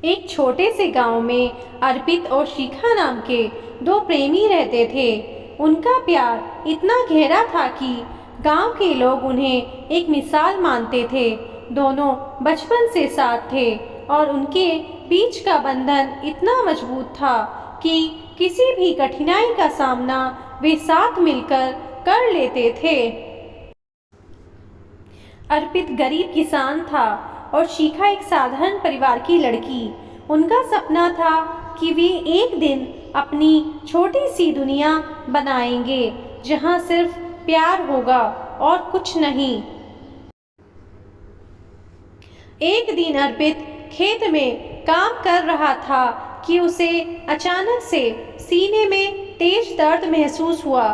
एक छोटे से गांव में अर्पित और शिखा नाम के दो प्रेमी रहते थे। उनका प्यार इतना गहरा था कि गांव के लोग उन्हें एक मिसाल मानते थे। दोनों बचपन से साथ थे और उनके बीच का बंधन इतना मजबूत था कि किसी भी कठिनाई का सामना वे साथ मिलकर कर लेते थे। अर्पित गरीब किसान था और शिखा एक साधारण परिवार की लड़की। उनका सपना था कि वे एक दिन अपनी छोटी सी दुनिया बनाएंगे जहां सिर्फ प्यार होगा और कुछ नहीं। एक दिन अर्पित खेत में काम कर रहा था कि उसे अचानक से सीने में तेज दर्द महसूस हुआ।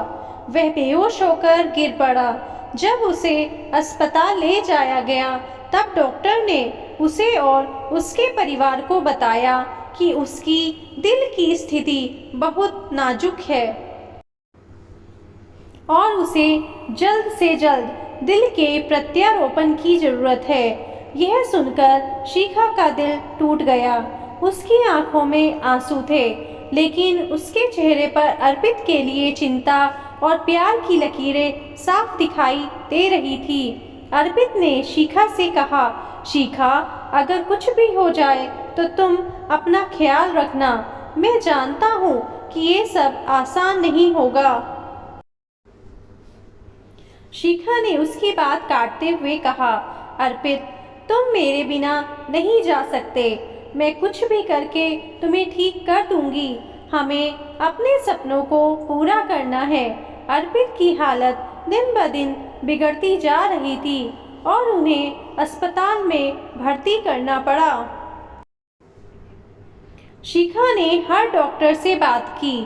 वह बेहोश होकर गिर पड़ा। जब उसे अस्पताल ले जाया गया तब डॉक्टर ने उसे और उसके परिवार को बताया कि उसकी दिल की स्थिति बहुत नाजुक है और उसे जल्द से जल्द दिल के प्रत्यारोपण की जरूरत है। यह सुनकर शिखा का दिल टूट गया। उसकी आंखों में आंसू थे, लेकिन उसके चेहरे पर अर्पित के लिए चिंता और प्यार की लकीरें साफ दिखाई दे रही थी। अर्पित ने शिखा से कहा, शिखा, अगर कुछ भी हो जाए तो तुम अपना ख्याल रखना। मैं जानता हूँ कि ये सब आसान नहीं होगा। शिखा ने उसकी बात काटते हुए कहा, अर्पित, तुम मेरे बिना नहीं जा सकते। मैं कुछ भी करके तुम्हें ठीक कर दूंगी। हमें अपने सपनों को पूरा करना है। अर्पित की हालत दिन ब दिन बिगड़ती जा रही थी और उन्हें अस्पताल में भर्ती करना पड़ा। शिखा ने हर डॉक्टर से बात की,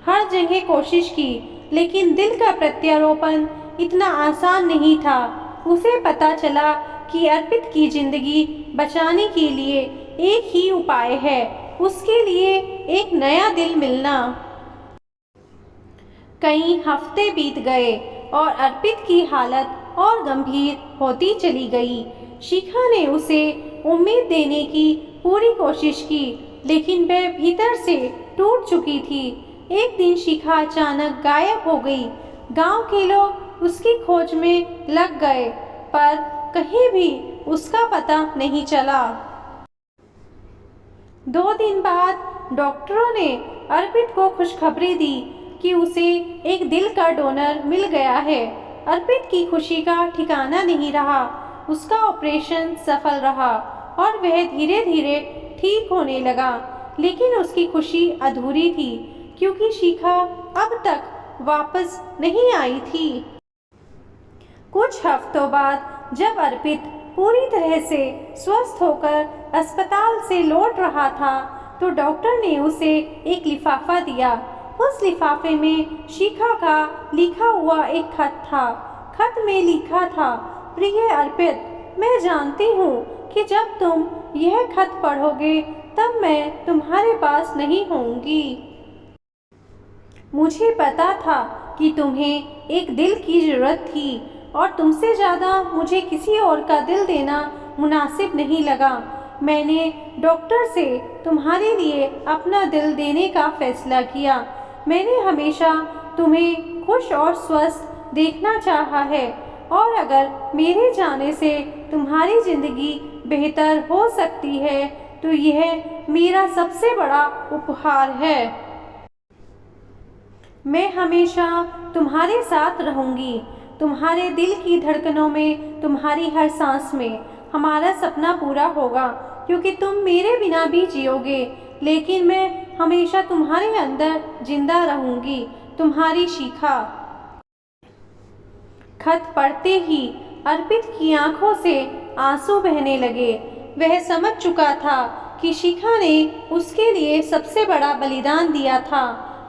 हर जगह कोशिश की, लेकिन दिल का प्रत्यारोपण इतना आसान नहीं था। उसे पता चला कि अर्पित की जिंदगी बचाने के लिए एक ही उपाय है, उसके लिए एक नया दिल मिलना। कई हफ्ते बीत गए और अर्पित की हालत और गंभीर होती चली गई। शिखा ने उसे उम्मीद देने की पूरी कोशिश की, लेकिन वह भीतर से टूट चुकी थी। एक दिन शिखा अचानक गायब हो गई। गांव के लोग उसकी खोज में लग गए, पर कहीं भी उसका पता नहीं चला। 2 दिन बाद डॉक्टरों ने अर्पित को खुशखबरी दी कि उसे एक दिल का डोनर मिल गया है। अर्पित की खुशी का ठिकाना नहीं रहा। उसका ऑपरेशन सफल रहा और वह धीरे धीरे ठीक होने लगा, लेकिन उसकी खुशी अधूरी थी क्योंकि शिखा अब तक वापस नहीं आई थी। कुछ हफ्तों बाद जब अर्पित पूरी तरह से स्वस्थ होकर अस्पताल से लौट रहा था, तो डॉक्टर ने उसे एक लिफाफा दिया। उस लिफाफे में शिखा का लिखा हुआ एक खत था। खत में लिखा था, प्रिय अर्पित, मैं जानती हूँ कि जब तुम यह खत पढ़ोगे तब मैं तुम्हारे पास नहीं होंगी। मुझे पता था कि तुम्हें एक दिल की जरूरत थी और तुमसे ज़्यादा मुझे किसी और का दिल देना मुनासिब नहीं लगा। मैंने डॉक्टर से तुम्हारे लिए अपना दिल देने का फैसला किया। मैंने हमेशा तुम्हें खुश और स्वस्थ देखना चाहा है और अगर मेरे जाने से तुम्हारी ज़िंदगी बेहतर हो सकती है तो यह मेरा सबसे बड़ा उपहार है। मैं हमेशा तुम्हारे साथ रहूंगी, तुम्हारे दिल की धड़कनों में, तुम्हारी हर सांस में। हमारा सपना पूरा होगा क्योंकि तुम मेरे बिना भी जियोगे, लेकिन मैं हमेशा तुम्हारे अंदर जिंदा रहूंगी। तुम्हारी शिखा। खत पढ़ते ही अर्पित की आंखों से आंसू बहने लगे। वह समझ चुका था कि शिखा ने उसके लिए सबसे बड़ा बलिदान दिया था।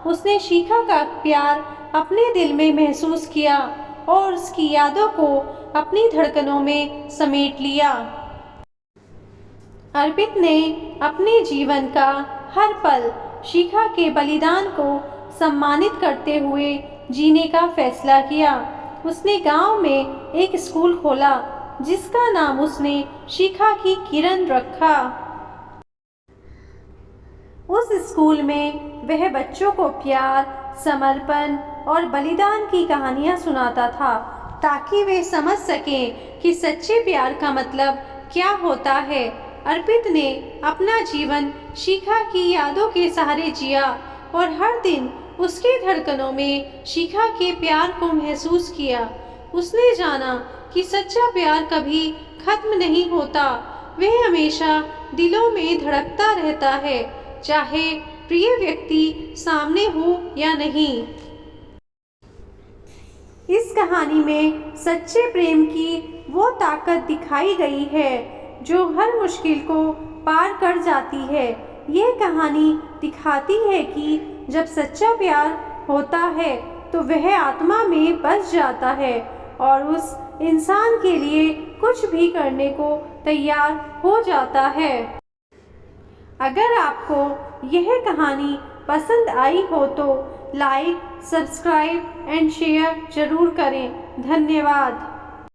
उसने शिखा का प्यार अपने दिल में महसूस किया और उसकी यादों को अपनी धड़कनों में समेट लिया। अर्पित ने अपने जीवन का हर पल शिखा के बलिदान को सम्मानित करते हुए जीने का फैसला किया। उसने गांव में एक स्कूल खोला जिसका नाम उसने शिखा की किरण रखा। उस स्कूल में वह बच्चों को प्यार, समर्पण और बलिदान की कहानियाँ सुनाता था, ताकि वे समझ सकें कि सच्चे प्यार का मतलब क्या होता है। अर्पित ने अपना जीवन शिखा की यादों के सहारे जिया और हर दिन उसकी धड़कनों में शिखा के प्यार को महसूस किया। उसने जाना कि सच्चा प्यार कभी खत्म नहीं होता, वह हमेशा दिलों में धड़कता रहता है, चाहे प्रिय व्यक्ति सामने हो या नहीं। इस कहानी में सच्चे प्रेम की वो ताकत दिखाई गई है जो हर मुश्किल को पार कर जाती है। ये कहानी दिखाती है कि जब सच्चा प्यार होता है तो वह आत्मा में बस जाता है और उस इंसान के लिए कुछ भी करने को तैयार हो जाता है। अगर आपको यह कहानी पसंद आई हो तो लाइक, सब्सक्राइब एंड शेयर जरूर करें। धन्यवाद।